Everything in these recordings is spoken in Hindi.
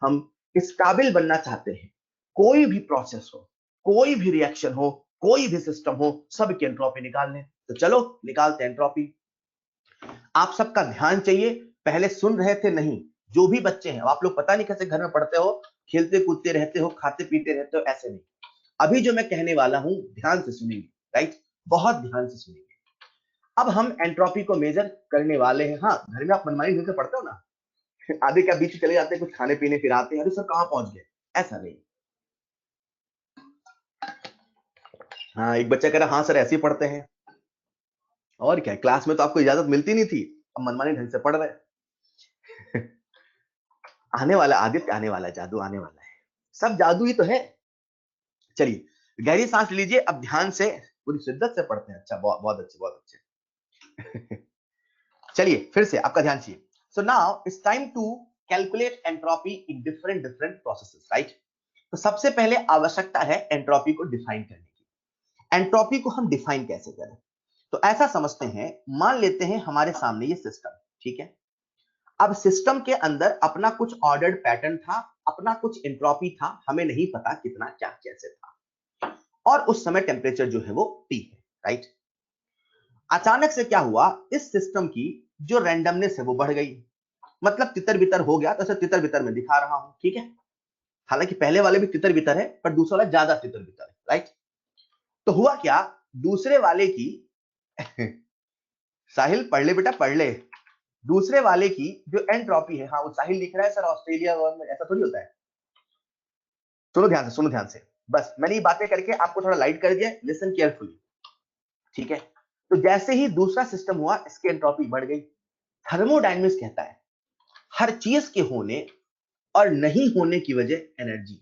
हम इस काबिल बनना चाहते हैं, कोई भी प्रोसेस हो, कोई भी रिएक्शन हो, कोई भी सिस्टम हो, सबकी एंट्रोपी निकाल लें। तो चलो निकालते हैं एंट्रोपी। आप सबका ध्यान चाहिए, पहले सुन रहे थे नहीं, जो भी बच्चे हैं, आप लोग पता नहीं कैसे घर में पढ़ते हो, खेलते कूदते रहते हो, खाते पीते रहते हो, ऐसे नहीं। अभी जो मैं कहने वाला हूं ध्यान से सुनिए, राइट, बहुत ध्यान से सुनिए। अब हम एंट्रोपी को मेजर करने वाले हैं। हाँ, घर में आप मनमानी ढंग से पढ़ते हो ना, आधे क्या बीच चले जाते हैं कुछ खाने पीने, फिर आते हैं अरे सर कहां पहुंच गए, ऐसा नहीं। हाँ, एक बच्चा कह रहा हाँ सर ऐसे ही पढ़ते हैं, और क्या, क्लास में तो आपको इजाजत मिलती नहीं थी, अब मनमानी ढंग से पढ़ रहे। आने वाला आदित्य, आने वाला जादू आने वाला है, सब जादू ही तो है। चलिए गहरी सांस लीजिए, अब ध्यान से पूरी शिद्दत से पढ़ते हैं। अच्छा, बहुत बहुत अच्छे, बहुत अच्छे। चलिए फिर से आपका ध्यान चाहिए। So now it's time to calculate entropy in different different processes, right. तो सबसे पहले आवश्यकता है एंट्रोपी को डिफाइन करने की। एंट्रोपी को हम डिफाइन कैसे करें? तो ऐसा समझते हैं, मान लेते हैं हमारे सामने ये सिस्टम, ठीक है। अब सिस्टम के अंदर अपना कुछ ऑर्डर्ड पैटर्न था, अपना कुछ एंट्रोपी था, हमें नहीं पता कितना क्या कैसे था, और उस समय टेम्परेचर जो है वो T है, राइट। अचानक से क्या हुआ, इस सिस्टम की जो रैंडमनेस है वो बढ़ गई, मतलब तितर बितर हो गया, तो ऐसे तितर बितर में दिखा रहा हूं, ठीक है। हालांकि पहले वाले भी तितर बितर है, पर दूसरा वाला ज्यादा तितर बितर है, राइट। तो हुआ क्या, दूसरे वाले की साहिल पढ़ ले बेटा पढ़ ले, दूसरे वाले की जो एंट्रोपी है, हाँ वो साहिल लिख रहा है सर ऑस्ट्रेलिया में, ऐसा थोड़ी होता है। सुनो ध्यान से, सुनो ध्यान से, बस मैंने ये बातें करके आपको थोड़ा लाइट कर दिया, लिसन केयरफुली, ठीक है। तो जैसे ही दूसरा सिस्टम हुआ, इसकी एंट्रोपी बढ़ गई। थर्मोडायनेमिक्स कहता है हर चीज के होने और नहीं होने की वजह एनर्जी।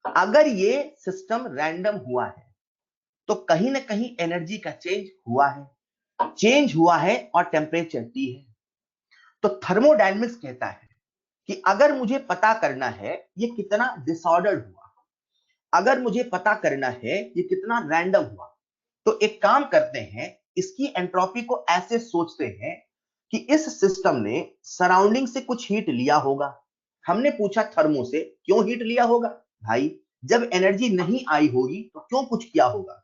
अगर ये सिस्टम रैंडम हुआ है तो कहीं ना कहीं एनर्जी का चेंज हुआ है, चेंज हुआ है और टेम्परेचर T है। तो थर्मोडायनेमिक्स कहता है कि अगर मुझे पता करना है ये कितना डिसऑर्डर्ड हुआ, अगर मुझे पता करना है ये कितना रैंडम हुआ, तो एक काम करते हैं, इसकी एंट्रोपी को ऐसे सोचते हैं कि इस सिस्टम ने सराउंडिंग से कुछ हीट लिया होगा। हमने पूछा थर्मो से क्यों हीट लिया होगा, भाई जब एनर्जी नहीं आई होगी तो क्यों कुछ किया होगा,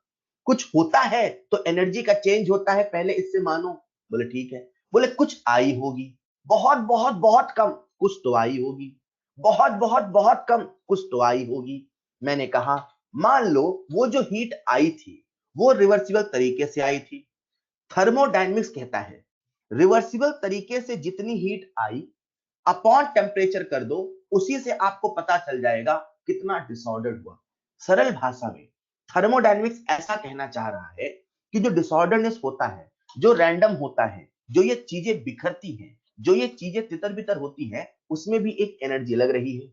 कुछ होता है तो एनर्जी का चेंज होता है, पहले इससे मानो। बोले ठीक है, बोले कुछ आई होगी, बहुत बहुत बहुत कम, कुछ तो आई होगी, बहुत बहुत बहुत कम, कुछ तो आई होगी। मैंने कहा मान लो वो जो हीट आई थी वो रिवर्सिबल तरीके से आई थी। थर्मोडायनेमिक्स कहता है रिवर्सिबल तरीके से जितनी हीट आई अपॉन टेम्परेचर कर दो, उसी से आपको पता चल जाएगा कितना डिसऑर्डर्ड हुआ। सरल भाषा में थर्मोडायनेमिक्स ऐसा कहना चाह रहा है कि जो डिसऑर्डरनेस होता है, जो रैंडम होता है, जो ये चीजें बिखरती हैं, जो ये चीजें तितर बितर होती हैं, उसमें भी एक एनर्जी लग रही है,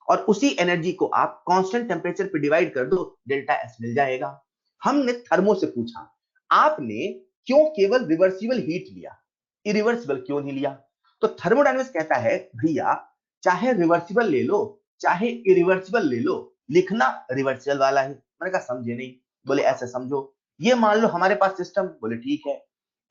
और उसी एनर्जी को आप कांस्टेंट टेम्परेचर पे डिवाइड कर दो, डेल्टा एस मिल जाएगा। हमने थर्मो से पूछा आपने क्यों केवल रिवर्सिबल हीट लिया, इरिवर्सिबल क्यों नहीं लिया? तो थर्मोडायनेमिक्स कहता है भैया चाहे रिवर्सिबल ले लो चाहे इरिवर्सिबल ले लो, लिखना रिवर्सिबल वाला है। मैंने कहा समझे नहीं, बोले ऐसे समझो, ये मान लो हमारे पास सिस्टम, बोले ठीक है,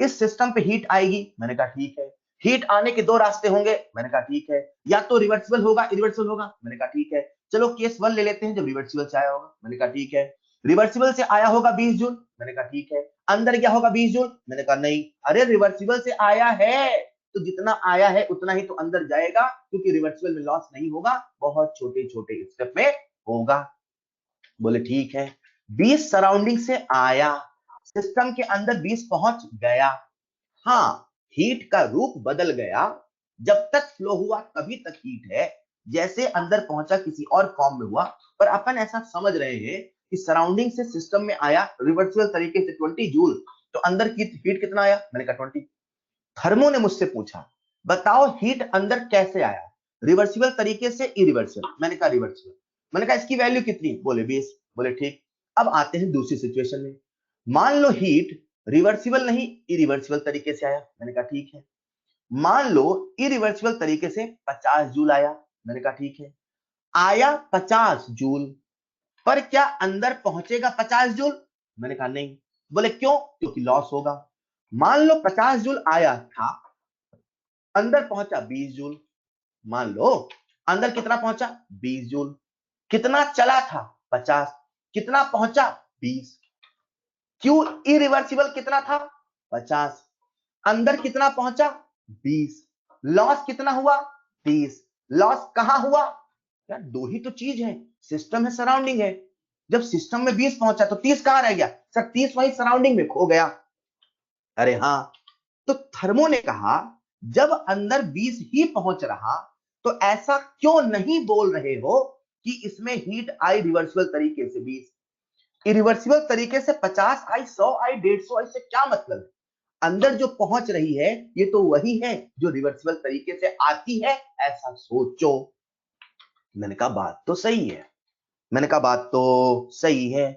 इस सिस्टम पे हीट आएगी, मैंने कहा ठीक है, हीट आने के दो रास्ते होंगे, मैंने कहा ठीक है, या तो रिवर्सिबल होगा इरिवर्सिबल होगा, मैंने कहा ठीक है। चलो केस 1 ले लेते हैं, जब रिवर्सिबल से आया होगा, मैंने कहा ठीक है। रिवर्सिबल से आया होगा 20 जूल, मैंने कहा ठीक है। अंदर क्या होगा 20 जूल, मैंने कहा नहीं, अरे रिवर्सिबल से आया है तो जितना आया है उतना ही तो अंदर जाएगा, क्योंकि रिवर्सिबल में लॉस नहीं होगा, बहुत छोटे छोटे स्टेप में होगा। बोले ठीक है, 20 सराउंडिंग से आया, सिस्टम के अंदर 20 पहुंच गया, हाँ हीट का रूप बदल गया, जब तक फ्लो हुआ तभी तक हीट है, जैसे अंदर पहुंचा किसी और फॉर्म में हुआ। पर अपन ऐसा समझ रहे हैं कि सराउंडिंग से सिस्टम में आया रिवर्सिबल तरीके से 20 जूल, तो अंदर की हीट कितना आया, मैंने कहा 20। थर्मो ने मुझसे पूछा बताओ हीट अंदर कैसे आया, रिवर्सिबल तरीके से इरिवर्सिबल, मैंने कहा रिवर्सिबल। मैंने कहा इसकी वैल्यू कितनी, बोले 20। बोले ठीक, अब आते हैं दूसरी सिचुएशन में, मान लो हीट रिवर्सिबल नहीं इरिवर्सिबल तरीके से आया, मैंने कहा ठीक है। मान लो इरिवर्सिबल तरीके से 50 जूल आया, मैंने कहा ठीक है। आया 50 जूल, पर क्या अंदर पहुंचेगा 50 जूल, मैंने कहा नहीं। बोले क्यों, क्योंकि लॉस होगा। मान लो 50 जूल आया था, अंदर पहुंचा 20 जूल, मान लो अंदर कितना पहुंचा 20 जूल, कितना चला था 50, कितना पहुंचा 20। क्यू इरिवर्सिबल कितना था 50, अंदर कितना पहुंचा 20, लॉस कितना हुआ 30। लॉस कहां हुआ यार, दो ही तो चीज है, सिस्टम है सराउंडिंग है। जब सिस्टम में 20 पहुंचा तो 30 कहां रह गया सर, 30 वही सराउंडिंग में खो गया। अरे हाँ, तो थर्मो ने कहा जब अंदर 20 ही पहुंच रहा तो ऐसा क्यों नहीं बोल रहे हो कि इसमें हीट आई रिवर्सिबल तरीके से 20, इरिवर्सिबल तरीके से 50 आई, 100 आई, 150 आई, से क्या मतलब है? अंदर जो पहुंच रही है ये तो वही है जो रिवर्सिबल तरीके से आती है, ऐसा सोचो। मैंने कहा बात तो सही है, मैंने कहा बात तो सही है।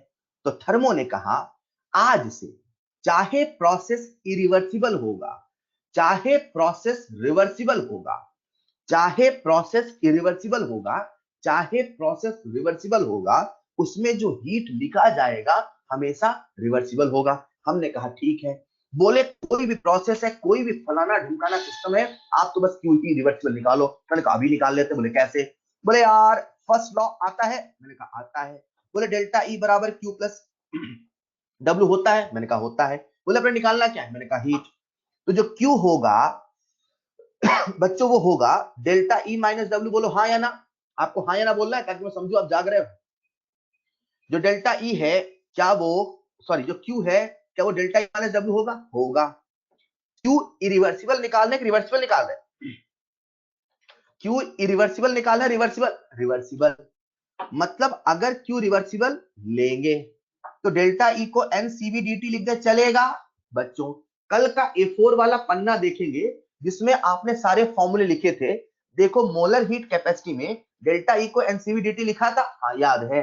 तो थर्मो ने कहा आज से चाहे प्रोसेस इरिवर्सिबल होगा, चाहे प्रोसेस रिवर्सिबल होगा, चाहे प्रोसेस इरिवर्सिबल होगा, चाहे प्रोसेस रिवर्सिबल होगा, उसमें जो हीट लिखा जाएगा हमेशा रिवर्सिबल होगा। हमने कहा ठीक है। बोले कोई भी प्रोसेस है, कोई भी फलाना ढिमकाना सिस्टम है, आप तो बस क्यू ही रिवर्सिबल निकालो। मैंने कहा अभी निकाल लेते। बोले कैसे? बोले यार फर्स्ट लॉ आता है। मैंने कहा आता है। बोले डेल्टा ई बराबर क्यू प्लस डब्ल्यू होता है। मैंने कहा होता है। बोले अपने निकालना क्या है? मैंने कहा हीट। तो जो क्यू होगा बच्चों वो होगा डेल्टा ई माइनस डब्ल्यू। बोलो हाँ या ना, आपको हाँ या ना बोलना है ताकि मैं समझू आप जाग रहे हो। जो डेल्टा ई है क्या वो, सॉरी जो क्यू है क्या वो डेल्टा ई माइनस डब्ल्यू होगा? होगा। क्यू इरिवर्सिबल निकालना है कि रिवर्सिबल निकाल रहे? क्यू इरिवर्सिबल निकालना है, रिवर्सिबल रिवर्सिबल। मतलब अगर क्यू रिवर्सिबल लेंगे तो डेल्टा ई को एनसीबी लिख दे, चलेगा? बच्चों कल का A4 वाला पन्ना देखेंगे जिसमें आपने सारे फॉर्मूले लिखे थे। देखो मोलर हीट कैपेसिटी में डेल्टा ई को एनसीबी लिखा था, हाँ याद है।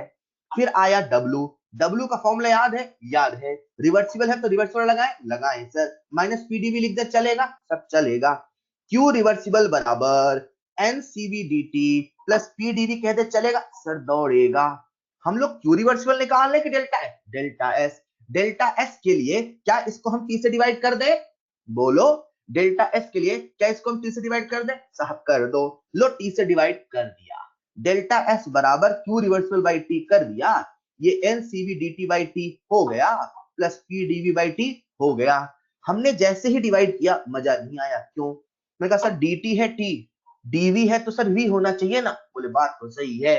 फिर आया डब्ल्यू, डब्ल्यू का फॉर्मूला याद है? याद है। रिवर्सिबल है तो रिवर्सिबल लगाए, लगाए सर। माइनस पीडीवी लिख दे, चलेगा? सब चलेगा। क्यू रिवर्सिबल बराबर एनसीबी प्लस पीडीवी कह दे, चलेगा? सर दौड़ेगा। हम लोग क्यू रिवर्सिबल निकाल रहे कि delta S? Delta S. Delta S के लिए क्या इसको हम टी से डिवाइड कर दे? बोलो डेल्टा एस के लिए क्या इसको हम टी से डिवाइड कर दे? साहब कर दो। लो टी से डिवाइड कर दिया। डेल्टा एस बराबर क्यू रिवर्सिबल बाई टी कर दिया। ये एनसीवी डी बाई टी हो गया प्लस पीडीवी बाई टी हो गया। हमने जैसे ही डिवाइड किया मजा नहीं आया। क्यों? मैंने कहा सर dt है टी, dv है तो सर v होना चाहिए ना। बोले बात तो सही है।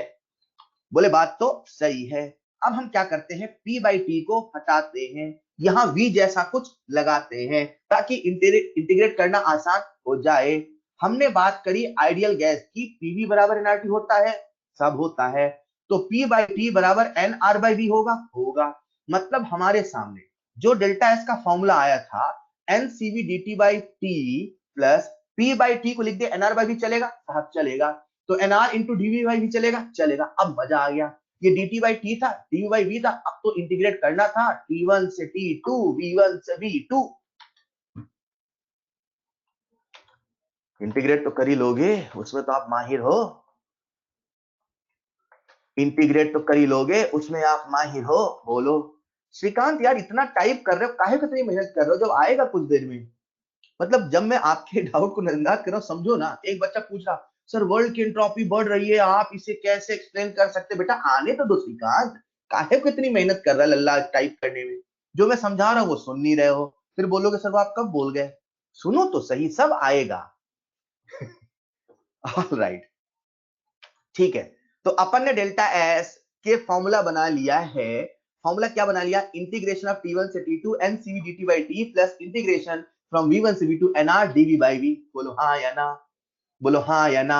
बोले बात तो सही है। अब हम क्या करते हैं, p बाई टी को हटाते हैं, यहां v जैसा कुछ लगाते हैं ताकि इंटीग्रेट करना आसान हो जाए। हमने बात करी आइडियल गैस की, पीवी बराबर एनआरटी होता है, सब होता है। तो p बाई टी बराबर एनआर बाई वी होगा, होगा। मतलब हमारे सामने जो डेल्टा एस का फॉर्मूला आया था NCV D by T plus P by T को लिख दे एनआर बाई वी, चलेगा? साहब चलेगा। तो NR into DV by V चलेगा, चलेगा। अब मजा आ गया। ये dt बाई टी था, dv बाई वी था, अब तो इंटीग्रेट करना था t1 से t2, v1 से v2। इंटीग्रेट तो कर ही लोगे, उसमें तो आप माहिर हो। इंटीग्रेट तो कर ही लोगे, उसमें आप माहिर हो। बोलो श्रीकांत यार इतना टाइप कर रहे हो, काहे को इतनी मेहनत कर रहे हो जब आएगा कुछ देर में। मतलब जब मैं आपके डाउट को नजरअंदाज कर रहा हूं, समझो ना। एक बच्चा पूछ रहा सर वर्ल्ड की एंट्रोपी बढ़ रही है, आप इसे कैसे एक्सप्लेन कर सकते? बेटा आने तो दो श्रीकांत, काहे को इतनी मेहनत कर रहा है लल्ला टाइप करने में। जो मैं समझा रहा हूं वो सुन नहीं रहे हो, फिर बोलोगे सर वो आप कब बोल गए। सुनो तो सही, सब आएगा। ऑलराइट, ठीक है। तो अपन ने डेल्टा एस के फॉर्मूला बना लिया है। फॉर्मूला क्या बना लिया? इंटीग्रेशन ऑफ t1 से t2 NCV dt by T plus integration from v1 से v2 nr dv by v। बोलो हाँ या ना, बोलो हाँ या ना।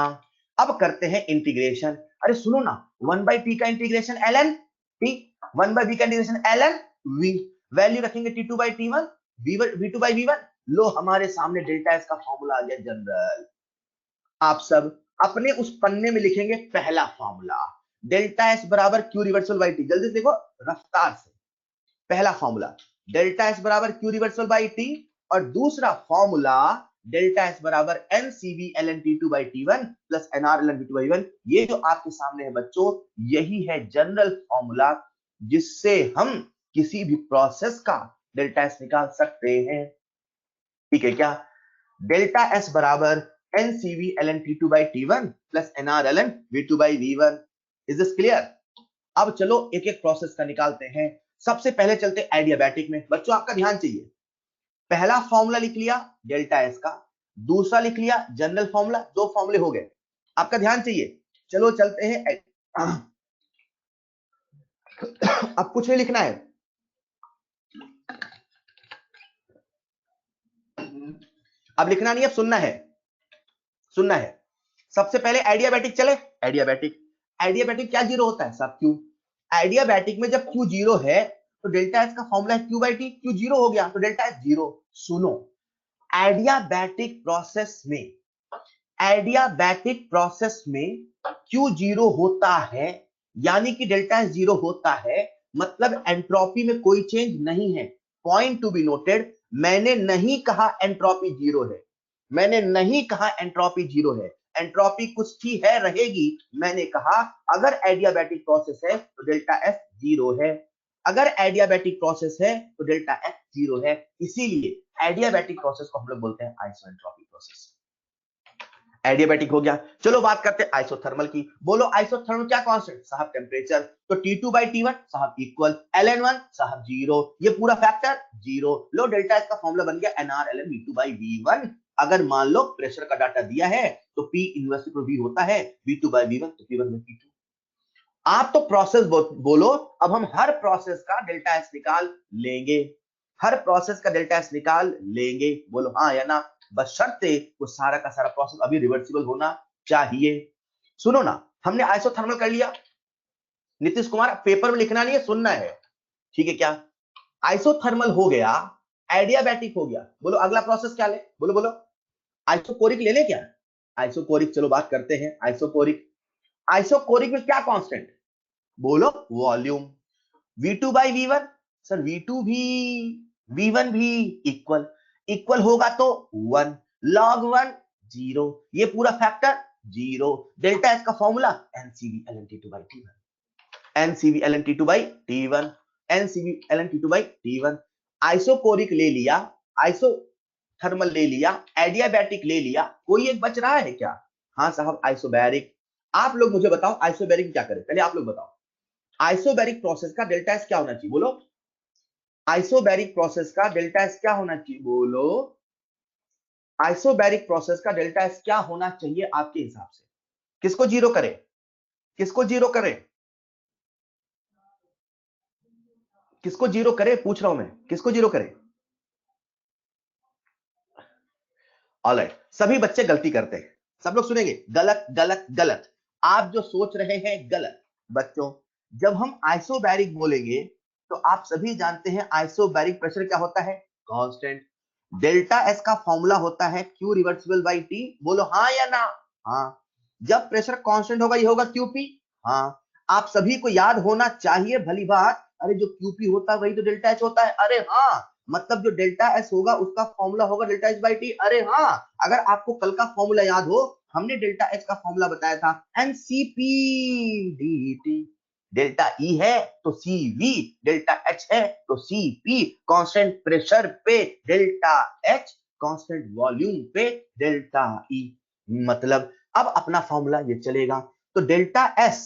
अब करते हैं इंटीग्रेशन। अरे सुनो ना, 1 बाई पी का integration ln t, 1 by v का इंटीग्रेशन ln v। वैल्यू रखेंगे t2 by t1, v2 by v1। लो हमारे सामने डेल्टा एस का फॉर्मूला आ गया जनरल। आप सब अपने उस पन्ने में लिखेंगे पहला फॉर्मूला, डेल्टा एस बराबर क्यू रिवर्सल बाई टी। जल्दी से देखो रफ्तार से। पहला फॉर्मूला डेल्टा एस बराबर क्यू रिवर्सल बाई टी, और दूसरा फॉर्मूला डेल्टा एस बराबर NCV L N T two by T one plus NR L N T two by one. ये जो आपके सामने है बच्चों, यही है जनरल फॉर्मूला जिससे हम किसी भी प्रोसेस का डेल्टा एस निकाल सकते हैं। ठीक है क्या? डेल्टा एस बराबर NCV-ln-T2/T1 plus NR-ln-V2/V1. Is this clear? अब चलो एक एक प्रोसेस का निकालते हैं। सबसे पहले चलते एडियाबैटिक में। बच्चों आपका ध्यान चाहिए, पहला फॉर्मूला लिख लिया डेल्टा एस का, दूसरा लिख लिया जनरल फॉर्मूला, दो फॉर्मूले हो गए। आपका ध्यान चाहिए, चलो चलते हैं। अब कुछ नहीं लिखना है, अब लिखना नहीं, अब सुनना है, सुनना है। सबसे पहले एडियाबैटिक चले। एडियाबैटिक, एडियाबैटिक क्या जीरो होता है सब? क्यू। एडियाबैटिक में जब क्यू जीरो है तो डेल्टा एस का फॉर्मूला है Q by T, Q zero हो गया तो डेल्टा एस जीरो। सुनो, एडियाबैटिक प्रोसेस में, एडियाबैटिक प्रोसेस में क्यू जीरो होता है यानी कि डेल्टा एस जीरो होता है, मतलब एंट्रोपी में कोई चेंज नहीं है। पॉइंट टू बी नोटेड, मैंने नहीं कहा एंट्रोपी जीरो है, मैंने नहीं कहा एंट्रोपी जीरो है, एंट्रोपी कुछ थी है रहेगी। मैंने कहा अगर एडियाबैटिक प्रोसेस है तो डेल्टा एस जीरो है, अगर एडियाबैटिक प्रोसेस है तो डेल्टा एस जीरो है। इसीलिए एडियाबैटिक प्रोसेस को हम लोग बोलते हैं आइसोएंट्रोपिक प्रोसेस। एडियाबैटिक हो गया। चलो बात करते हैं आइसोथर्मल की। बोलो आइसोथर्मल क्या कांस्टेंट? साहब टेम्परेचर। तो T2/T1 साहब इक्वल, ln1 साहब जीरो, ये पूरा फैक्टर जीरो। लो डेल्टा एस का फॉर्मूला बन गया NR-ln-V2/V1। अगर मान लो प्रेशर का डाटा दिया है तो P इनवर्स V होता है, V2/V1 तो P1/P2। आप तो प्रोसेस बोलो, अब हम हर प्रोसेस का डेल्टा एस निकाल लेंगे, हर प्रोसेस का डेल्टा एस निकाल लेंगे। बोलो हाँ या ना? बशर्ते वो सारा का सारा प्रोसेस अभी रिवर्सिबल होना चाहिए। सुनो ना, हमने आइसोथर्मल कर लिया। नीतीश कुमार पेपर में लिखना नहीं है, सुनना है, ठीक है क्या? आइसोथर्मल हो गया, एडियाबैटिक हो गया। बोलो अगला प्रोसेस क्या ले? बोलो बोलो, आइसोकोरिक ले ले क्या? आइसोकोरिक, चलो बात करते हैं आइसोकोरिक। आइसोकोरिक में क्या कांस्टेंट? बोलो वॉल्यूम। V2/V1, सर V2 भी V1 भी इक्वल, इक्वल होगा तो 1, log 1 जीरो, ये पूरा फैक्टर जीरो। डेल्टा एस का formula NCV-ln-T2/T1, NCV-ln-T2/T1, NCV-ln-T2/T1। Isochoric ले लिया, आइसोथर्मल ले लिया, एडियाबैटिक ले लिया, कोई एक बच रहा है क्या? हाँ साहब आइसोबैरिक। आप लोग मुझे बताओ आइसोबैरिक क्या करें, पहले आप लोग बताओ। आइसोबैरिक प्रोसेस का डेल्टा एस क्या होना चाहिए? बोलो, आइसोबैरिक प्रोसेस का डेल्टा एस क्या होना चाहिए? बोलो, आइसोबैरिक प्रोसेस का डेल्टा एस क्या होना चाहिए आपके हिसाब से? किसको जीरो करे, किसको जीरो करे, किसको जीरो करे, पूछ रहा हूं मैं, किसको जीरो करे? ऑलराइट, सभी बच्चे गलती करते हैं, सब लोग सुनेंगे, गलत गलत गलत। आप जो सोच रहे हैं गलत। बच्चों जब हम आइसोबैरिक बोलेंगे तो आप सभी जानते हैं आइसोबैरिक प्रेशर क्या होता है? कांस्टेंट। डेल्टा एस का फॉर्मूला होता है क्यू रिवर्सिबल बाई टी। बोलो हाँ या ना? हाँ। जब प्रेशर कांस्टेंट होगा ये होगा क्यूपी। हाँ, आप सभी को याद होना चाहिए, भली बात। अरे जो क्यूपी होता है वही तो डेल्टा एच होता है। अरे हाँ, मतलब जो डेल्टा एस होगा उसका फॉर्मूला होगा डेल्टा एच बाई टी। अरे हाँ, अगर आपको कल का फॉर्मूला याद हो, हमने डेल्टा एच का फॉर्मूला बताया था एनसीपी dt। डेल्टा ई है तो सीवी, डेल्टा एच है तो सीपी। कांस्टेंट प्रेशर पे डेल्टा एच, कांस्टेंट वॉल्यूम पे डेल्टा ई। मतलब अब अपना फॉर्मूला ये चलेगा। तो डेल्टा एस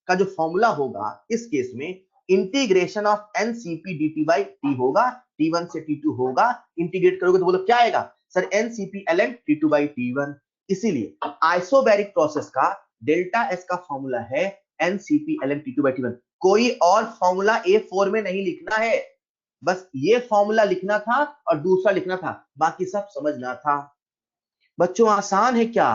का जो फॉर्मूला होगा इस केस में integration of NCP dt by T होगा, T1 से T2 होगा। इंटीग्रेट करोगे तो बोलो क्या आएगा? Sir NCP ln T2 by T1। इसीलिए आइसोबैरिक प्रोसेस का डेल्टा एस का फॉर्मूला है NCP ln T2 by T1। कोई और फॉर्मूला A4 में नहीं लिखना है, बस ये फॉर्मूला लिखना था और दूसरा लिखना था, बाकी सब समझना था। बच्चों आसान है क्या?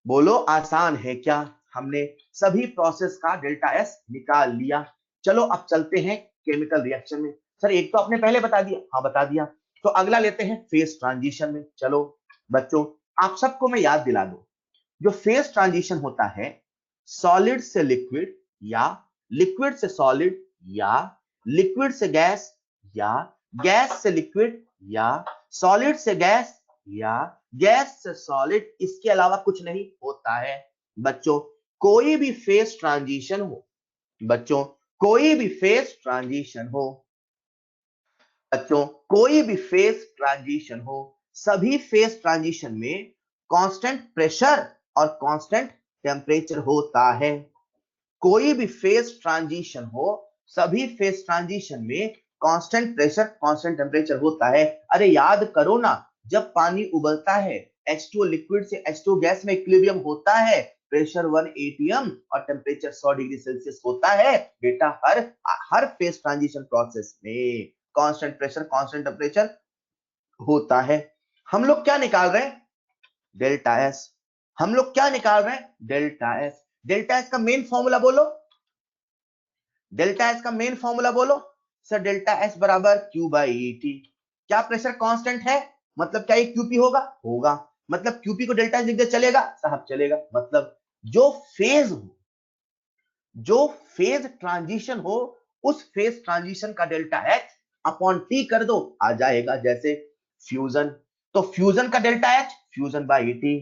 बोलो आसान है क्या? हमने सभी प्रोसेस का डेल्टा एस निकाल लिया। चलो अब चलते हैं केमिकल रिएक्शन में। सर एक तो आपने पहले बता दिया, हाँ बता दिया, तो अगला लेते हैं फेज ट्रांजिशन में। चलो बच्चों आप सबको मैं याद दिला दूं, जो फेज ट्रांजिशन होता है सॉलिड से लिक्विड या लिक्विड से सॉलिड या लिक्विड से गैस या गैस से लिक्विड या सॉलिड से गैस या गैस से सॉलिड, इसके अलावा कुछ नहीं होता है। बच्चों कोई भी फेज ट्रांजिशन हो, बच्चों कोई भी फेज ट्रांजिशन हो, बच्चों कोई भी फेज ट्रांजिशन हो, सभी फेज ट्रांजिशन में कांस्टेंट प्रेशर और कांस्टेंट टेम्परेचर होता है। कोई भी फेज ट्रांजिशन हो, सभी फेज ट्रांजिशन में कांस्टेंट प्रेशर कांस्टेंट टेम्परेचर होता है। अरे याद करो ना, जब पानी उबलता है, H2O लिक्विड से H2O गैस में इक्विलिब्रियम होता है, प्रेशर 1 atm और टेम्परेचर 100 डिग्री सेल्सियस होता है बेटा। हर फेज ट्रांजिशन प्रोसेस में कांस्टेंट प्रेशर कांस्टेंट टेम्परेचर होता है। हम लोग क्या निकाल रहे हैं? Delta S. हम लोग क्या निकाल रहे हैं? Delta S. डेल्टा एस का मेन फॉर्मूला बोलो। डेल्टा एस का मेन फॉर्मूला बोलो। सर डेल्टा एस बराबर क्यू बाई ई टी। क्या प्रेशर कांस्टेंट है? मतलब क्या ये क्यूपी होगा? होगा। मतलब क्यूपी को डेल्टा एस लिख दे, चलेगा साहब? चलेगा। मतलब जो फेज हो, जो फेज ट्रांजिशन हो, उस फेज ट्रांजिशन का डेल्टा एच अपॉन टी कर दो, आ जाएगा। जैसे फ्यूजन, तो फ्यूजन का delta H fusion by T,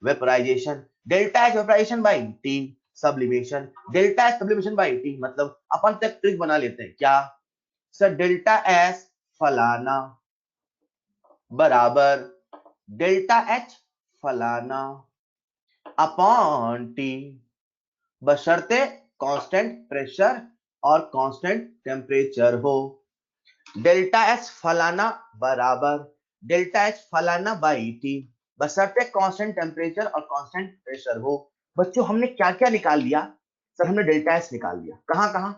vaporisation delta H vaporisation by T, sublimation delta H sublimation by T. मतलब अपन तक ट्रिक बना लेते हैं क्या? सर डेल्टा एस फलाना बराबर डेल्टा एच फलाना अपॉन टी, बशर्ते कांस्टेंट प्रेशर और कांस्टेंट टेम्परेचर हो। डेल्टा एच फलाना बराबर डेल्टा एच फलाना बाई टी, बशर्ते कांस्टेंट टेम्परेचर और कांस्टेंट प्रेशर हो। बच्चों हमने क्या क्या निकाल लिया? सर हमने डेल्टा एच निकाल लिया। कहां कहां?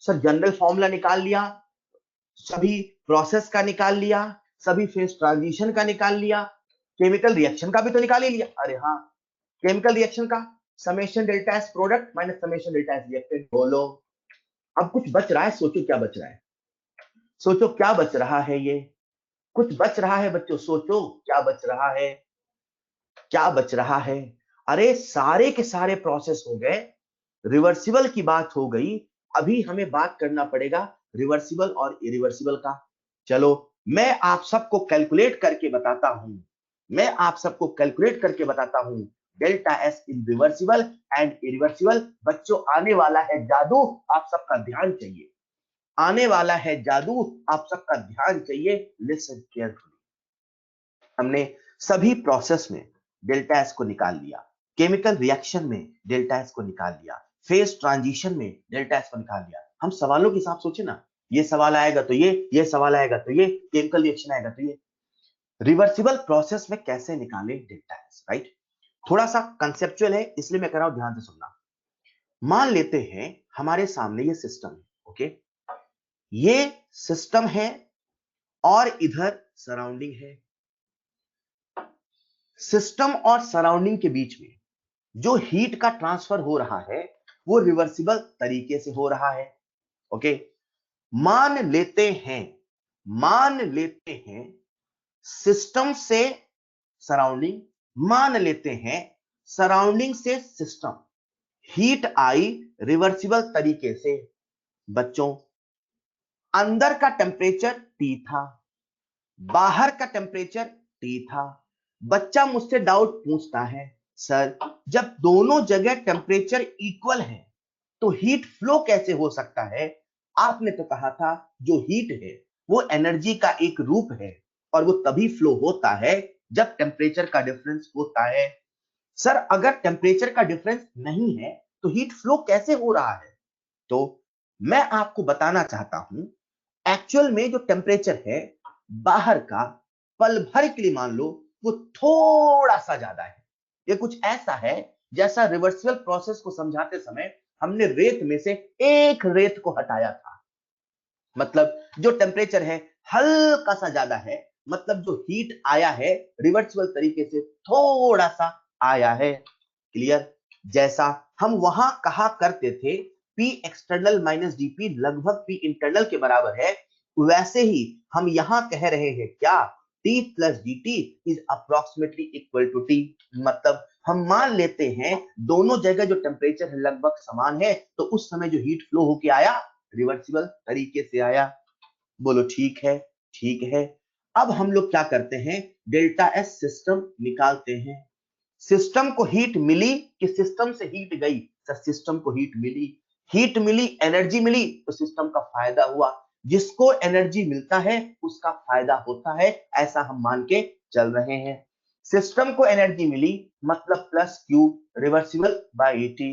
सर जनरल फॉर्मूला निकाल लिया, सभी प्रोसेस का निकाल लिया, सभी फेज ट्रांजिशन का निकाल लिया, केमिकल रिएक्शन का भी तो निकाल ही लिया। अरे हाँ, केमिकल रिएक्शन का summation delta S product minus summation delta S reactant. बोलो अब कुछ बच रहा है? सोचो क्या बच रहा है? सोचो क्या बच रहा है? ये कुछ बच रहा है बच्चों? सोचो क्या बच रहा है? क्या बच रहा है? अरे सारे के सारे प्रोसेस हो गए, रिवर्सिबल की बात हो गई। अभी हमें बात करना पड़ेगा रिवर्सिबल और इरिवर्सिबल का। चलो मैं आप सबको कैलकुलेट करके बताता हूं, मैं आप सबको कैलकुलेट करके बताता हूं delta S in reversible and irreversible. बच्चों आने वाला है जादू, आप सबका ध्यान चाहिए। आने वाला है जादू, आप सबका ध्यान चाहिए। Listen carefully. हमने सभी प्रोसेस में डेल्टा एस को निकाल लिया, केमिकल रिएक्शन में डेल्टा एस को निकाल लिया, फेज ट्रांजिशन में डेल्टा एस को निकाल लिया। हम सवालों के हिसाब सोचे ना, ये सवाल आएगा तो ये सवाल आएगा तो ये, केमिकल रिएक्शन आएगा तो ये। रिवर्सिबल प्रोसेस में कैसे निकालें डेल्टा एस, राइट? थोड़ा सा कंसेप्चुअल है, इसलिए मैं कह रहा हूं ध्यान से सुनना। मान लेते हैं हमारे सामने ये सिस्टम है, ओके? ये सिस्टम है और इधर सराउंडिंग है। सिस्टम और सराउंडिंग के बीच में जो हीट का ट्रांसफर हो रहा है वो रिवर्सिबल तरीके से हो रहा है, ओके? मान लेते हैं सिस्टम से सराउंडिंग, मान लेते हैं सराउंडिंग से सिस्टम, हीट आई रिवर्सिबल तरीके से। बच्चों अंदर का टेम्परेचर T था, बाहर का टेम्परेचर T था। बच्चा मुझसे डाउट पूछता है, सर जब दोनों जगह टेम्परेचर इक्वल है तो हीट फ्लो कैसे हो सकता है? आपने तो कहा था जो हीट है वो एनर्जी का एक रूप है और वो तभी फ्लो होता है जब टेम्परेचर का डिफरेंस होता है। सर अगर टेम्परेचर का डिफरेंस नहीं है तो हीट फ्लो कैसे हो रहा है? तो मैं आपको बताना चाहता हूं, एक्चुअल में जो टेम्परेचर है बाहर का, पल भर के लिए मान लो वो थोड़ा सा ज्यादा है। ये कुछ ऐसा है जैसा रिवर्सिबल प्रोसेस को समझाते समय हमने रेत में से एक रेत को हटाया था। मतलब जो टेम्परेचर है हल्का सा ज्यादा है, मतलब जो हीट आया है रिवर्सिबल तरीके से थोड़ा सा आया है। क्लियर? जैसा हम वहां कहा करते थे P एक्सटर्नल माइनस dP लगभग P इंटरनल के बराबर है, वैसे ही हम यहां कह रहे हैं क्या? T plus dt is approximately equal to T। मतलब हम मान लेते हैं दोनों जगह जो टेम्परेचर है लगभग समान है, तो उस समय जो हीट फ्लो होके आया रिवर्सिबल तरीके से आया। बोलो ठीक है? ठीक है। अब हम लोग क्या करते हैं, डेल्टा एस सिस्टम निकालते हैं। सिस्टम को हीट मिली कि सिस्टम से हीट गई? सर सिस्टम को हीट मिली, हीट मिली, एनर्जी मिली तो सिस्टम का फायदा हुआ। जिसको एनर्जी मिलता है उसका फायदा होता है, ऐसा हम मान के चल रहे हैं। सिस्टम को एनर्जी मिली मतलब plus Q reversible by eighty.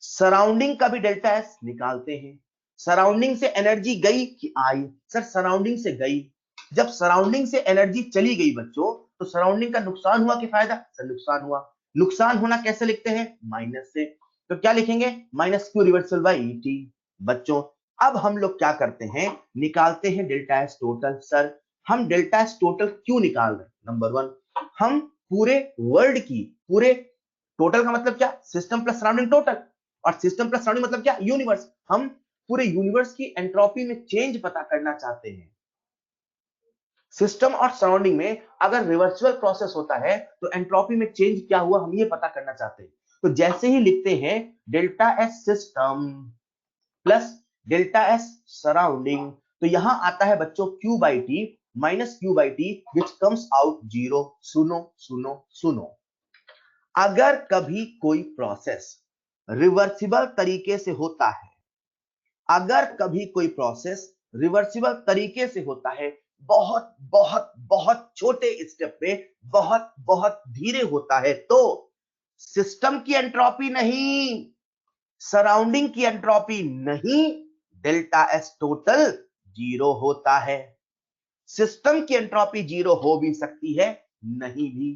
Surrounding का भी डेल्टा एस निकालते हैं। सराउंडिंग से एनर्जी गई कि आई? सर सराउंडिंग से गई। जब सराउंडिंग से एनर्जी चली गई बच्चों तो सराउंडिंग का नुकसान हुआ कि फायदा? सर नुकसान हुआ। नुकसान होना कैसे लिखते हैं? माइनस से। तो क्या लिखेंगे? Minus Q reversal by ET. बच्चों अब हम लोग क्या करते हैं, निकालते हैं डेल्टा एस टोटल। सर हम डेल्टा एस टोटल क्यों निकाल रहे हैं? नंबर वन, हम पूरे वर्ल्ड की, पूरे टोटल का मतलब क्या? सिस्टम प्लस सराउंडिंग टोटल, और सिस्टम प्लस सराउंडिंग मतलब क्या? यूनिवर्स। हम पूरे यूनिवर्स की एंट्रोपी में चेंज पता करना चाहते हैं। सिस्टम और सराउंडिंग में अगर रिवर्सिबल प्रोसेस होता है तो एंट्रोपी में चेंज क्या हुआ, हम ये पता करना चाहते हैं। तो जैसे ही लिखते हैं delta S system plus delta S surrounding, तो यहां आता है बच्चों Q by T minus Q by T which comes out zero. सुनो सुनो सुनो, अगर कभी कोई प्रोसेस रिवर्सिबल तरीके से होता है, अगर कभी कोई प्रोसेस रिवर्सिबल तरीके से होता है, बहुत बहुत बहुत छोटे स्टेप पे, बहुत बहुत धीरे होता है, तो सिस्टम की एंट्रोपी नहीं, सराउंडिंग की एंट्रोपी नहीं, डेल्टा एस टोटल जीरो होता है। सिस्टम की एंट्रोपी जीरो हो भी सकती है, नहीं भी।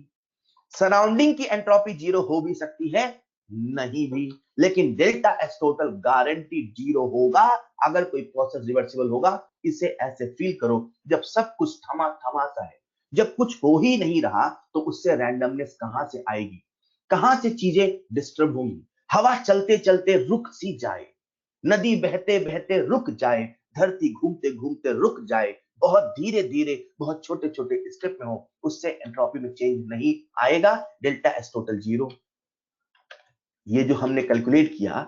सराउंडिंग की एंट्रोपी जीरो हो भी सकती है, नहीं भी। लेकिन delta S total guarantee zero होगा अगर कोई प्रोसेस रिवर्सिबल होगा। इसे ऐसे फील करो, जब सब कुछ थमा थमा सा है, जब कुछ हो ही नहीं रहा, तो उससे रैंडमनेस कहां से आएगी, कहां से चीजें डिस्टर्ब होंगी? हवा चलते चलते रुक सी जाए, नदी बहते बहते रुक जाए, धरती घूमते घूमते रुक जाए, बहुत धीरे धीरे बहुत छोटे छोटे स्टेप में हो, उससे एंट्रोपी में चेंज नहीं आएगा। Delta S total zero. ये जो हमने कैलकुलेट किया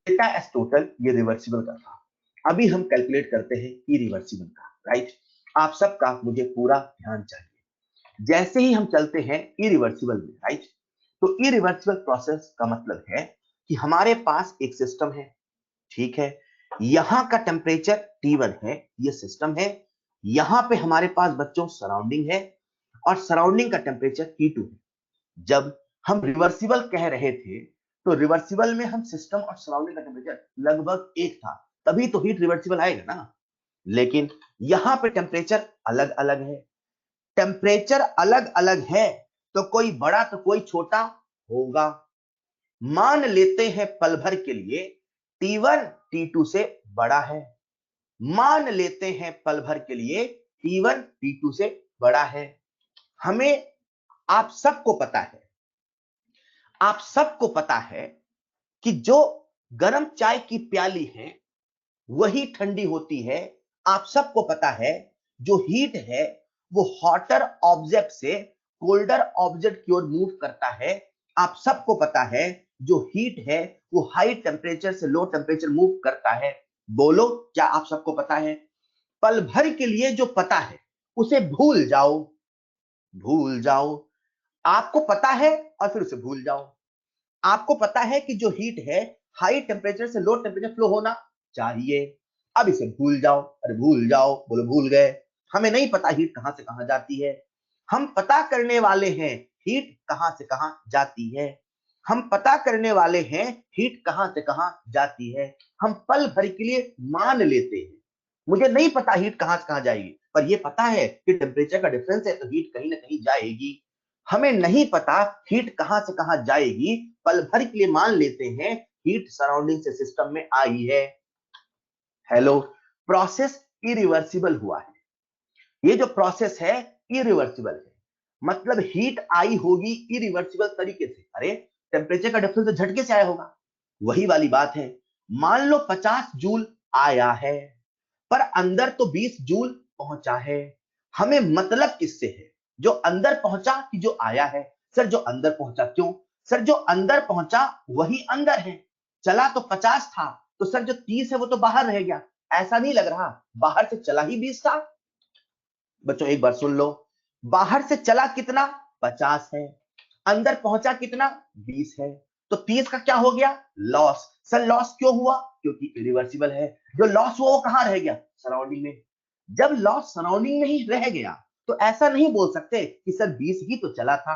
डेल्टा एस टोटल, ये रिवर्सिबल का था। अभी हम कैलकुलेट करते हैं इरिवर्सिबल का। राइट, आप सबका मुझे पूरा ध्यान चाहिए। जैसे ही हम चलते हैं इरिवर्सिबल में, राइट, तो इरिवर्सिबल प्रोसेस का मतलब है कि हमारे पास एक सिस्टम है, ठीक है, यहां का टेम्परेचर T1 है, ये सिस्टम है। यहां पे हमारे पास बच्चों सराउंडिंग है, और सराउंडिंग का टेम्परेचर T2 है। जब हम रिवर्सिबल कह रहे थे तो रिवर्सिबल में हम सिस्टम और सराउंडिंग का टेम्परेचर लगभग एक था, तभी तो हीट रिवर्सिबल आएगा ना। लेकिन यहां पे टेम्परेचर अलग अलग है। टेम्परेचर अलग अलग है तो कोई बड़ा तो कोई छोटा होगा। मान लेते हैं पल भर के लिए T1 T2 से बड़ा है। मान लेते हैं पल भर के लिए T1 T2 से बड़ा है। हमें, आप सबको पता है, आप सबको पता है कि जो गर्म चाय की प्याली है वही ठंडी होती है। आप सबको पता है जो हीट है वो हॉटर ऑब्जेक्ट से कोल्डर ऑब्जेक्ट की ओर मूव करता है। आप सबको पता है जो हीट है वो हाई टेम्परेचर से लो टेम्परेचर मूव करता है। बोलो, क्या आप सबको पता है? पल भर के लिए जो पता है उसे भूल जाओ, भूल जाओ। आपको पता है और फिर उसे भूल जाओ। आपको पता है कि जो हीट है हाई टेम्परेचर से लो टेम्परेचर फ्लो होना चाहिए। अब इसे भूल जाओ। अरे भूल जाओ, बोलो भूल गए। हमें नहीं पता हीट कहां से कहां जाती है। हम पता करने वाले हैं हीट कहां से कहां जाती है। हम पता करने वाले हैं हीट कहां से कहां जाती है। हम पल भर के लिए मान लेते हैं मुझे नहीं पता हीट कहां से कहां जाएगी, पर यह पता है कि टेम्परेचर का डिफरेंस है तो हीट कहीं ना कहीं जाएगी। हमें नहीं पता हीट कहां से कहां जाएगी, पल भर के लिए मान लेते हैं हीट सराउंडिंग से सिस्टम में आई है। हेलो, प्रोसेस इरिवर्सिबल हुआ है। ये जो प्रोसेस है इरिवर्सिबल है, मतलब हीट आई होगी इरिवर्सिबल तरीके से। अरे टेम्परेचर का डिफरेंस तो झटके से आया होगा। वही वाली बात है, मान लो 50 जूल आया है पर अंदर तो 20 जूल पहुंचा है। हमें मतलब किससे है? जो अंदर पहुंचा कि जो आया है? सर जो अंदर पहुंचा। क्यों? सर जो अंदर पहुंचा वही अंदर है। चला तो 50 था तो सर जो 30 है वो तो बाहर रह गया। ऐसा नहीं लग रहा बाहर से चला ही 20 था? बच्चों एक बार सुन लो, बाहर से चला कितना? 50 है। अंदर पहुंचा कितना? 20 है। तो 30 का क्या हो गया? लॉस। सर लॉस क्यों हुआ? क्योंकि इरिवर्सिबल है। जो लॉस हुआ वो कहां रह गया? सराउंडिंग में। जब लॉस सराउंडिंग में ही रह गया तो ऐसा नहीं बोल सकते कि सर 20 ही तो चला था,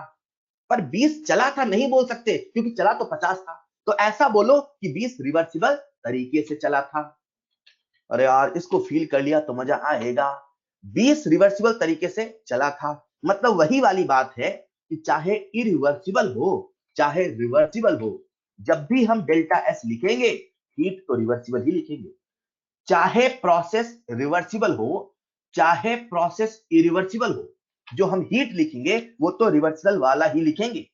पर 20 चला था नहीं बोल सकते क्योंकि चला तो 50 था। तो ऐसा बोलो कि 20 रिवर्सिबल तरीके से चला था। अरे यार इसको फील कर लिया तो मजा आएगा। 20 रिवर्सिबल तरीके से चला था, मतलब वही वाली बात है कि चाहे इरिवर्सिबल हो चाहे रिवर्सिबल हो, जब भी हम डेल्टा एस लिखेंगे हीट तो रिवर्सिबल ही लिखेंगे। चाहे प्रोसेस रिवर्सिबल हो चाहे प्रोसेस इरिवर्सिबल हो, जो हम हीट लिखेंगे वो तो रिवर्सिबल वाला ही लिखेंगे।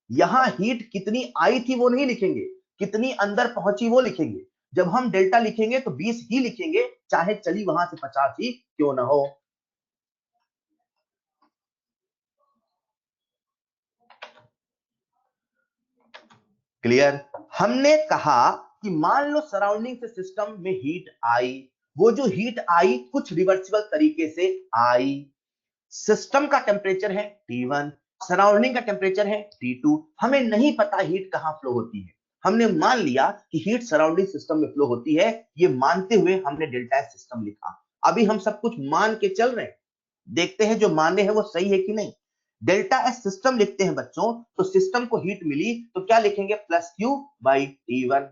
यहां हीट कितनी आई थी वो नहीं लिखेंगे, कितनी अंदर पहुंची वो लिखेंगे। जब हम डेल्टा लिखेंगे तो 20 ही लिखेंगे, चाहे चली वहां से 50 ही क्यों ना हो। क्लियर? हमने कहा कि मान लो सराउंडिंग से सिस्टम में हीट आई, वो जो हीट आई कुछ रिवर्सिबल तरीके से आई। सिस्टम का टेम्परेचर है T1, सराउंडिंग का टेम्परेचर है T2। हमें नहीं पता हीट कहां फ्लो होती है, हमने मान लिया कि हीट सराउंडिंग सिस्टम में फ्लो होती है, ये मानते हुए हमने डेल्टा एस सिस्टम लिखा। अभी हम सब कुछ मान के चल रहे हैं, देखते हैं जो माने हैं वो सही है कि नहीं। डेल्टा एस सिस्टम लिखते हैं बच्चों, तो सिस्टम को हीट मिली तो क्या लिखेंगे, प्लस क्यू बाई T1।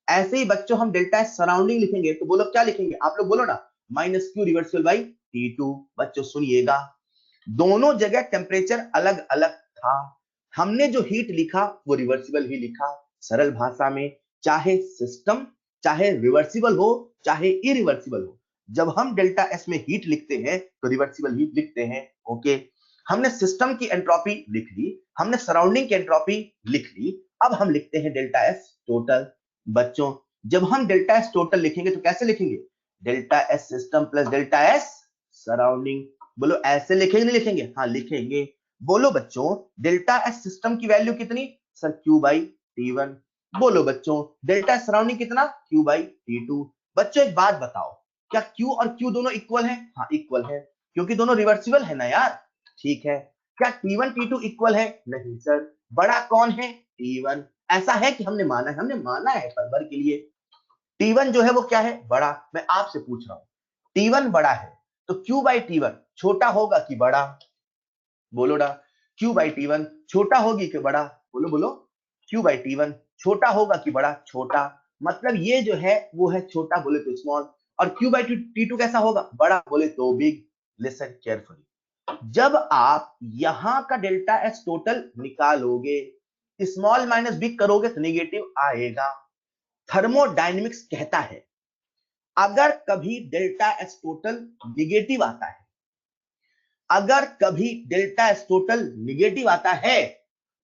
ऐसे ही बच्चों हम डेल्टा एस सराउंडिंग लिखेंगे तो बोलो क्या लिखेंगे, आप लोग बोलो ना, minus Q reversible by T2। बच्चों सुनिएगा, दोनों जगह टेम्परेचर अलग अलग था, हमने जो हीट लिखा वो रिवर्सिबल ही लिखा। सरल भाषा में, चाहे सिस्टम चाहे रिवर्सिबल हो चाहे इरिवर्सिबल हो, जब हम डेल्टा एस में हीट लिखते हैं तो रिवर्सिबल हीट लिखते हैं। ओके, हमने सिस्टम की एंट्रोपी लिख ली, हमने सराउंडिंग की एंट्रोपी लिख ली, अब हम लिखते हैं डेल्टा एस टोटल। बच्चों जब हम डेल्टा एस टोटल लिखेंगे तो कैसे लिखेंगे, delta S system plus delta S surrounding. बोलो ऐसे लिखेंगे नहीं लिखेंगे, हाँ लिखेंगे। बोलो बच्चों डेल्टा एस सिस्टम की वैल्यू कितनी, सर क्यू बाई T1। बोलो बच्चों डेल्टा एस सराउंडिंग कितना, क्यू बाई T2। बच्चों एक बात बताओ, क्या क्यू और क्यू दोनों इक्वल है, हाँ इक्वल है, क्योंकि दोनों रिवर्सिबल है ना यार। ठीक है, क्या T1 T2 इक्वल है, नहीं सर, बड़ा कौन है, T1। ऐसा है कि हमने माना है, हमने माना है पल भर के लिए। T1 जो है वो क्या है, बड़ा। मैं आपसे पूछ रहा हूं, T1 बड़ा है तो Q बाई T1 छोटा होगा कि बड़ा, बोलो ना। Q बाई T1 छोटा होगी कि बड़ा, बोलो बोलो। Q बाई T1 छोटा होगा कि बड़ा, छोटा। मतलब ये जो है वो है छोटा, बोले तो स्मॉल। और Q बाई T2 कैसा होगा, बड़ा, बोले तो बिग। लिसन केयरफुली, जब आप यहां का डेल्टा एस टोटल निकालोगे, स्मॉल माइनस बिग करोगे तो नेगेटिव आएगा। थर्मोडायनेमिक्स कहता है अगर कभी डेल्टा एस टोटल निगेटिव आता है, अगर कभी डेल्टा एस टोटल निगेटिव आता है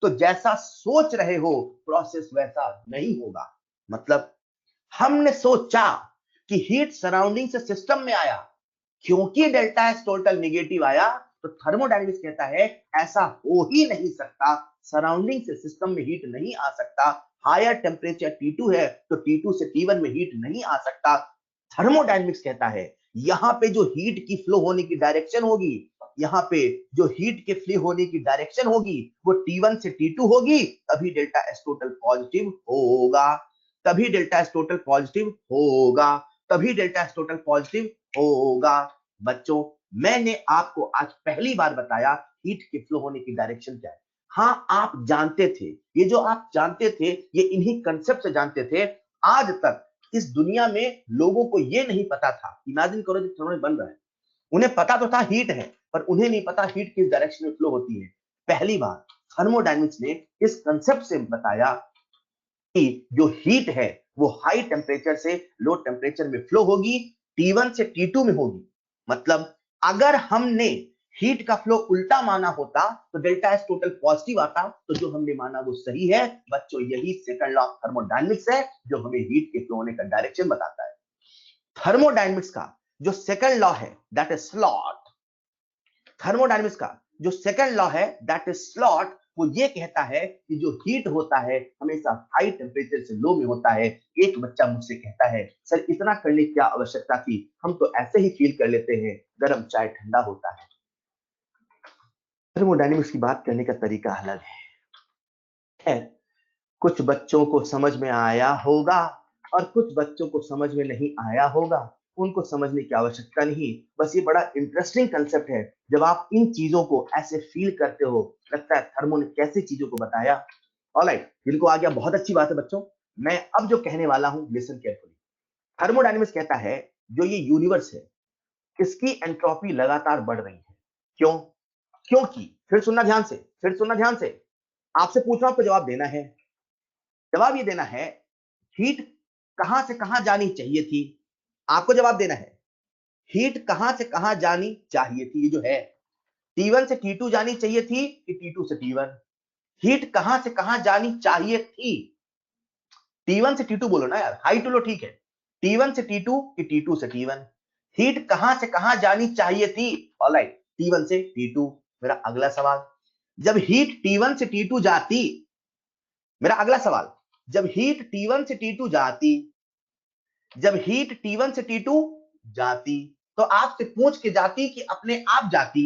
तो जैसा सोच रहे हो प्रोसेस वैसा नहीं होगा। मतलब हमने सोचा कि हीट सराउंडिंग से सिस्टम में आया, क्योंकि डेल्टा एस टोटल निगेटिव आया, तो थर्मोडायनेमिक्स कहता है ऐसा हो ही नहीं सकता, सराउंडिंग से सिस्टम में हीट नहीं आ सकता। हायर टेम्परेचर T2 है तो T2 से T1 में हीट नहीं आ सकता। थर्मोडायनेमिक्स कहता है यहां पे जो हीट की फ्लो होने की डायरेक्शन होगी, यहां पे जो हीट के फ्लो होने की डायरेक्शन होगी वो T1 से T2 होगी, तभी डेल्टा एस टोटल पॉजिटिव होगा, तभी डेल्टा एस टोटल पॉजिटिव होगा, तभी डेल्टा एस टोटल पॉजिटिव होगा। बच्चों मैंने आपको आज पहली बार बताया हीट के फ्लो होने की डायरेक्शन क्या है। हाँ आप जानते थे, ये जो आप जानते थे ये इन्हीं कंसेप्ट से जानते थे। आज तक इस दुनिया में लोगों को ये नहीं पता था, इमेजिन करो जो थर्मोडायनेमिक्स बन रहा है, उन्हें पता तो था हीट है पर उन्हें नहीं पता हीट किस डायरेक्शन में फ्लो होती है। पहली बार थर्मोडायनेमिक्स ने इस कंसेप्ट से बताया कि जो हीट है वो हाई टेम्परेचर से लो टेम्परेचर में फ्लो होगी, T1 से T2 में होगी। मतलब अगर हमने हीट का फ्लो उल्टा माना होता तो डेल्टा एस टोटल पॉजिटिव आता, तो जो हमने माना वो सही है। बच्चों यही सेकंड लॉ ऑफ थर्मोडायनेमिक्स है जो हमें हीट के फ्लो होने का डायरेक्शन बताता है। थर्मोडायनेमिक्स का जो सेकंड लॉ है दैट इज स्लॉट, थर्मोडायनेमिक्स का जो सेकंड लॉ है दैट इज स्लॉट, वो ये कहता है कि जो हीट होता है हमेशा हाई टेम्परेचर से लो में होता है। एक बच्चा मुझसे कहता है सर इतना करने की क्या आवश्यकता थी, हम तो ऐसे ही फील कर लेते हैं गर्म चाय ठंडा होता है। थर्मोडायनेमिक्स की बात करने का तरीका अलग है। कुछ बच्चों को समझ में आया होगा और कुछ बच्चों को समझ में नहीं आया होगा। उनको समझने की आवश्यकता नहीं। बस ये बड़ा इंटरेस्टिंग कंसेप्ट है। जब आप इन चीजों को ऐसे फील करते हो, लगता है थर्मो ने कैसे चीजों को बताया। ऑलराइट, जिनको आ गया बहुत अच्छी बात है बच्चों। मैं अब जो कहने वाला हूं, लिसन केयरफुली। थर्मोडायनेमिक्स कहता है जो ये यूनिवर्स है, इसकी एंट्रोपी लगातार बढ़ रही है। क्यों? क्योंकि, फिर सुनना ध्यान से, फिर सुनना ध्यान से, आपसे पूछ रहा हूं, आपको जवाब देना है। जवाब ये देना है, हीट कहां से कहां जानी चाहिए थी। आपको जवाब देना है, हीट कहां से कहां जानी चाहिए थी। ये जो है, T1 से T2 जानी चाहिए थी कि T2 से T1? हीट कहां से कहां जानी चाहिए थी? T1 से T2 बोलो ना यार, हाई टू लो, ठीक है। T1 से T2 कि T2 से T1? हीट कहां से कहां जानी चाहिए थी? ऑलराइट, T1 से T2। मेरा अगला सवाल, जब हीट T1 से T2 जाती, मेरा अगला सवाल, जब हीट T1 से T2 जाती, जब हीट T1 से T2 जाती, तो आपसे पूछ के जाती कि अपने आप जाती?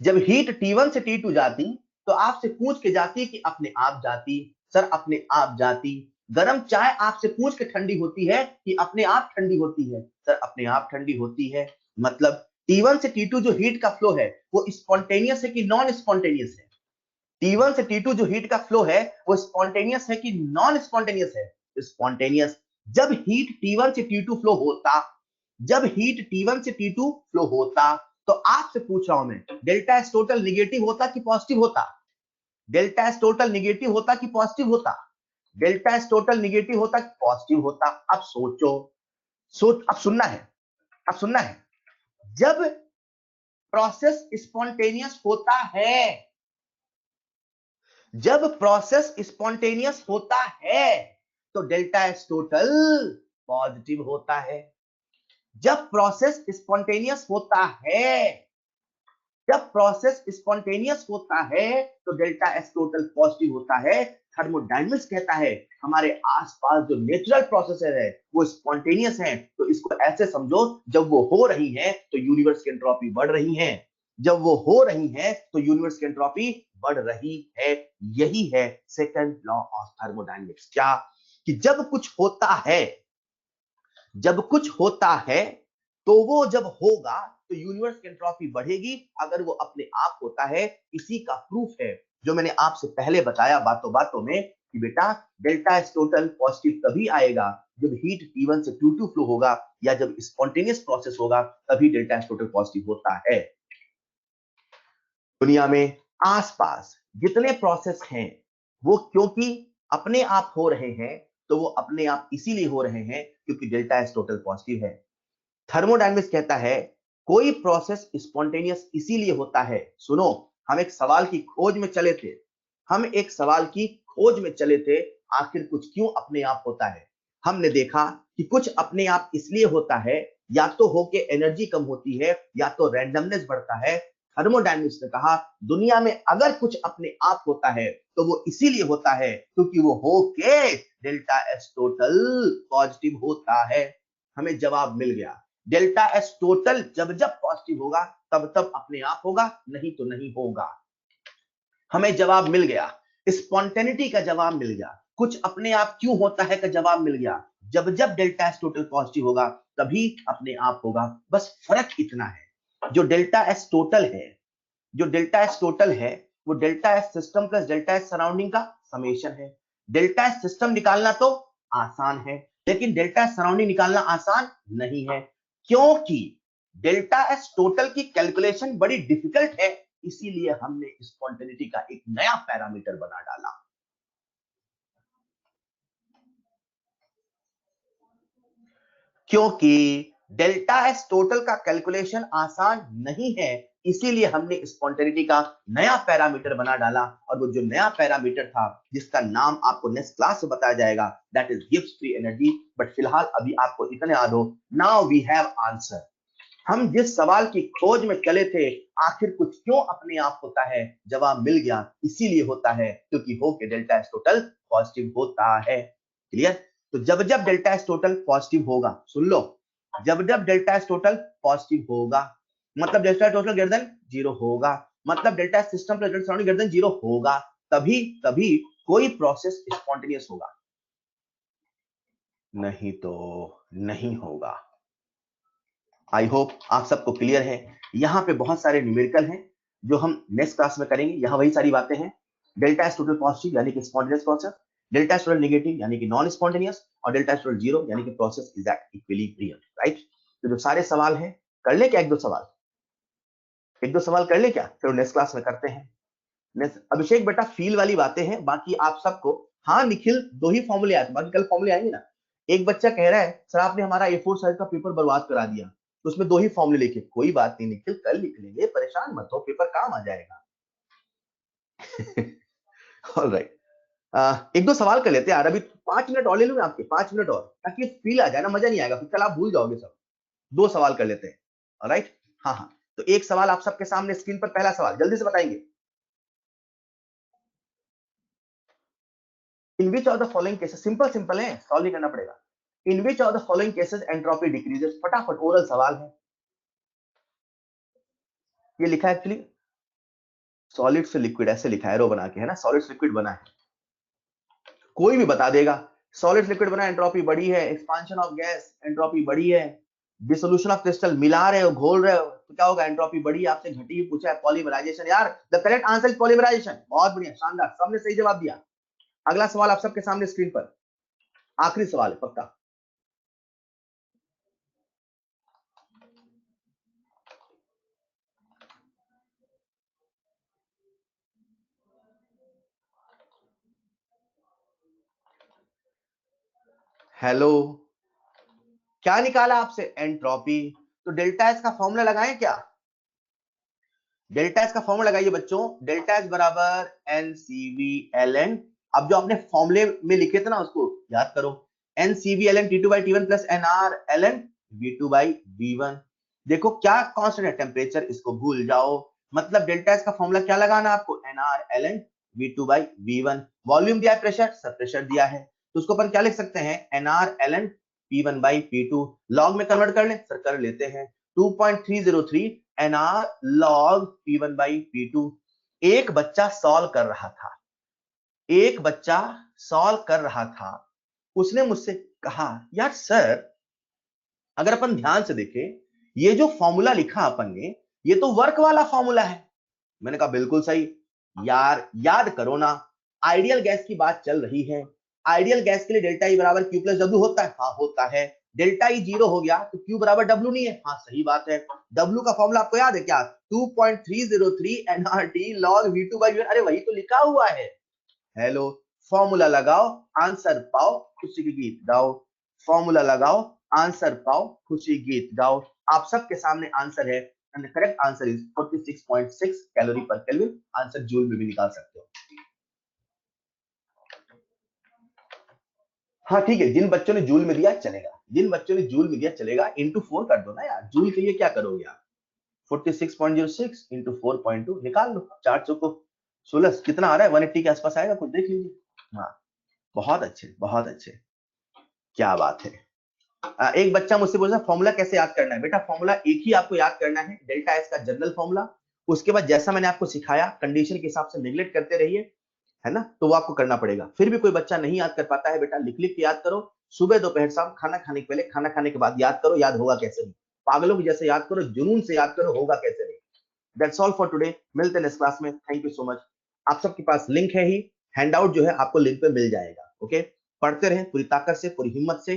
जब हीट T1 से T2 जाती, तो आपसे पूछ के जाती कि अपने आप जाती? सर, अपने आप जाती। गरम चाय आपसे पूछ के ठंडी होती है कि अपने आप ठंडी होती है? सर, अपने आप ठंडी होती है। मतलब T1 से T2 जो हीट का फ्लो है, वो स्पॉन्टेनियस है कि नॉन स्पॉन्टेनियस है? T1 से T2 जो हीट का फ्लो है, वो स्पॉन्टेनियस है कि नॉन स्पॉन्टेनियस है? स्पॉन्टेनियस। जब हीट T1 से T2 फ्लो होता, जब हीट T1 से T2 फ्लो होता, तो आपसे पूछ रहा हूं मैं, डेल्टा एस टोटल निगेटिव होता कि पॉजिटिव होता? डेल्टा एस टोटल निगेटिव होता कि पॉजिटिव होता? डेल्टा एस टोटल निगेटिव होता कि पॉजिटिव होता? अब सोचो, अब सुनना है, अब सुनना है। जब प्रोसेस स्पॉन्टेनियस होता है, जब प्रोसेस स्पॉन्टेनियस होता है, तो डेल्टा एस टोटल पॉजिटिव होता है। जब प्रोसेस स्पॉन्टेनियस होता है, जब प्रोसेस स्पॉन्टेनियस होता है, तो डेल्टा एस टोटल पॉजिटिव होता है। थर्मोडायनेमिक्स कहता है हमारे आसपास जो नेचुरल प्रोसेसर है वो स्पॉन्टेनियस है। तो इसको ऐसे समझो, जब वो हो रही है तो यूनिवर्स की एंट्रोपी बढ़ रही है। जब वो हो रही है तो यूनिवर्स की एंट्रोपी बढ़ रही है। यही है सेकंड लॉ ऑफ थर्मोडायनेमिक्स। क्या? कि जब कुछ होता है, जब कुछ होता है, तो वो जब होगा तो यूनिवर्स की एंट्रोपी बढ़ेगी अगर वो अपने आप होता है। इसी का प्रूफ है जो मैंने आपसे पहले बताया बातों बातों में कि बेटा, डेल्टा एस टोटल पॉजिटिव तभी आएगा जब हीट T1 से T2 फ्लो होगा, या जब स्पॉन्टेनियस प्रोसेस होगा, तभी डेल्टा एस टोटल पॉजिटिव होता है। दुनिया में आसपास जितने प्रोसेस हैं, वो क्योंकि अपने आप हो रहे हैं, तो वो अपने आप इसीलिए हो रहे हैं क्योंकि डेल्टा एस टोटल पॉजिटिव है। थर्मोडायनेमिक्स कहता है कोई प्रोसेस स्पॉन्टेनियस इसीलिए होता है। सुनो, हम एक सवाल की खोज में चले थे, हम एक सवाल की खोज में चले थे, आखिर कुछ क्यों अपने आप होता है। हमने देखा कि कुछ अपने आप इसलिए होता है, या तो होके एनर्जी कम होती है, या तो रैंडमनेस बढ़ता है। थर्मोडायनेमिक्स ने कहा दुनिया में अगर कुछ अपने आप होता है तो वो इसीलिए होता है क्योंकि वो होके डेल्टा एस टोटल पॉजिटिव होता है। हमें जवाब मिल गया, डेल्टा एस टोटल जब जब पॉजिटिव होगा तब तब अपने आप होगा, नहीं तो नहीं होगा। हमें जवाब मिल गया, स्पॉन्टेनिटी का जवाब मिल गया, कुछ अपने आप क्यों होता है का जवाब मिल गया। जब जब डेल्टा एस टोटल पॉजिटिव होगा तभी अपने आप होगा। बस फर्क इतना है, जो डेल्टा एस टोटल है, जो डेल्टा एस टोटल है, वो delta S system plus delta S surrounding का समेशन है। डेल्टा एस सिस्टम निकालना तो आसान है, लेकिन डेल्टा एस सराउंडिंग निकालना आसान नहीं है, क्योंकि डेल्टा एस टोटल की कैलकुलेशन बड़ी डिफिकल्ट है। इसीलिए हमने स्पॉन्टेनिटी का एक नया पैरामीटर बना डाला। क्योंकि डेल्टा एस टोटल का कैलकुलेशन आसान नहीं है, इसीलिए हमने स्पॉन्टेनिटी का नया पैरामीटर बना डाला। और वो जो नया पैरामीटर था, जिसका नाम आपको नेक्स्ट क्लास में बताया जाएगा, that is Gibbs free energy. But फिलहाल अभी आपको इतना याद हो, नाउ वी हैव आंसर। हम जिस सवाल की खोज में चले थे, आखिर कुछ क्यों अपने आप होता है, जवाब मिल गया, इसीलिए होता है क्योंकि हो के डेल्टा एस टोटल पॉजिटिव होता है। क्लियर? तो जब जब डेल्टा एस टोटल पॉजिटिव होगा, सुन लो, जब जब डेल्टा एस टोटल पॉजिटिव होगा, मतलब delta total greater than zero होगा, मतलब delta system plus delta surrounding greater than zero होगा, तभी तभी कोई प्रोसेस स्पॉन्टेनियस होगा, नहीं तो नहीं होगा। आई होप आप सबको क्लियर है। यहाँ पे बहुत सारे न्यूमेरिकल हैं जो हम नेक्स्ट क्लास में करेंगे। यहाँ वही सारी बातें हैं। डेल्टा एस टोटल पॉजिटिव यानी कि spontaneous process, delta S total negative यानी कि नॉन स्पॉन्टेनियस, और डेल्टा एस टोटल जीरो यानी कि process is at equilibrium, right. तो जो सारे सवाल हैं कर ले क्या, एक दो सवाल कर ले क्या, फिर नेक्स्ट क्लास में करते हैं। अभिषेक बेटा फील वाली बातें हैं, बाकी आप सबको। हाँ निखिल, 2 ही फॉर्मूले आए, बाकी कल फॉर्मूले आएंगे ना। एक बच्चा कह रहा है सर आपने हमारा A4 साइज का पेपर बर्बाद करा दिया, तो उसमें 2 ही फॉर्मूले लिखे। कोई बात नहीं निखिल, कल लिख लेंगे, परेशान मत हो, पेपर काम आ जाएगा। ऑलराइट, एक दो सवाल कर लेते हैं यार, अभी 5 मिनट और ले लूं आपके, 5 मिनट और, ताकि फील आ जाए ना, मजा नहीं आएगा, फिर कल आप भूल जाओगे सब। 2 सवाल कर लेते हैं, ऑलराइट। हाँ हाँ, तो एक सवाल आप सबके सामने स्क्रीन पर, पहला सवाल जल्दी से बताएंगे। In which of the following cases, simple simple है, सॉल्व नहीं करना पड़ेगा। In which of the following cases entropy decreases, फटाफट ओरल सवाल है। ये लिखा है एक्चुअली सॉलिड से लिक्विड, ऐसे लिखा है एरो बना के, है ना, सॉलिड से लिक्विड बना है, कोई भी बता देगा। सॉलिड से लिक्विड बना, एंट्रोपी बढ़ी है, एक्सपांशन ऑफ गैस एंट्रोपी बढ़ी है, डिसोल्यूशन ऑफ क्रिस्टल मिला रहे हो, घोल रहे हो, तो क्या होगा, एंट्रोपी बढ़ी। आपसे घटी पूछा है, पॉलीमराइजेशन। यार the correct answer is polymerisation, बहुत बढ़िया, शानदार, सबने सही जवाब दिया। अगला सवाल आप सबके सामने स्क्रीन पर, आखिरी सवाल है पक्का। हेलो, क्या निकाला आपसे, एंट्रोपी। तो डेल्टा एस का फॉर्मूला लगाएं क्या, डेल्टा एस का फॉर्मूला लगाइए बच्चों, डेल्टा एस बराबर NCV/Ln। अब जो आपने फॉर्मूले में लिखे थे ना उसको याद करो, NCV/Ln T2/T1 plus NR/Ln V2/V1। देखो क्या कांस्टेंट है, टेम्परेचर, इसको भूल जाओ। मतलब डेल्टा एस का फॉर्मूला क्या लगाना आपको, NR/Ln V2/V1। वॉल्यूम दिया है, प्रेशर, सब प्रेशर दिया है, तो उसको अपन क्या लिख सकते हैं, NR/Ln P1/P2। लॉग में कन्वर्ट कर ले सर, कर लेते हैं, 2.303 NR log P1/P2। एक बच्चा सॉल्व कर रहा था, एक बच्चा सॉल्व कर रहा था, उसने मुझसे कहा यार सर, अगर अपन ध्यान से देखें, ये जो फॉर्मूला लिखा अपन ने, ये तो वर्क वाला फॉर्मूला है। मैंने कहा बिल्कुल सही। यार याद करो ना, आइडियल गैस की बात चल रही है, आइडियल गैस के लिए डेल्टा ई बराबर क्यू प्लस डब्ल्यू होता है, हाँ होता है। डेल्टा ई जीरो हो गया तो क्यू बराबर डब्ल्यू नहीं है, हाँ सही बात है। डब्ल्यू का फॉर्मूला आपको याद है क्या, 2.303 nRT log V2/V1। अरे वही तो लिखा हुआ है। हेलो, फॉर्मूला लगाओ, आंसर पाओ, खुशी की गीत गाओ। फॉर्मूला लगाओ, आंसर पाओ, खुशी गीत गाओ। आप सबके सामने आंसर है, and the correct answer is 46.6 calorie पर केल्विन। आंसर जूल में भी निकाल सकते हो। हाँ ठीक है, जिन बच्चों ने जूल में दिया चलेगा, जिन बच्चों ने जूल में दिया चलेगा, इंटू 4 कर दो ना यार, जूल के लिए क्या करोगे आप, 46.06 इंटू 4.2 निकाल लो, 4 चौको 16, कितना आ रहा है, 180 के आसपास आएगा, कुछ देख लीजिए। हाँ बहुत अच्छे, बहुत अच्छे, क्या बात है। एक बच्चा मुझसे बोल रहा फॉर्मूला कैसे याद करना है, बेटा फॉर्मूला एक ही आपको याद करना है, डेल्टा एस का जनरल फॉर्मूला। उसके बाद जैसा मैंने आपको सिखाया, कंडीशन के हिसाब से नेगलेक्ट करते रहिए, है ना, तो वो आपको करना पड़ेगा। फिर भी कोई बच्चा नहीं याद कर पाता है, बेटा लिख लिख के याद करो, सुबह दोपहर शाम, खाना खाने के पहले, खाना खाने के बाद याद करो, याद होगा कैसे नहीं, पागलों की जैसे याद करो, जुनून से याद करो, होगा कैसे नहीं। दैट्स ऑल फॉर टुडे, मिलते हैं नेक्स्ट क्लास में, थैंक यू सो मच। आप सबके पास लिंक है ही, हैंडआउट जो है आपको लिंक पे मिल जाएगा, ओके। पढ़ते रहें पूरी ताकत से, पूरी हिम्मत से,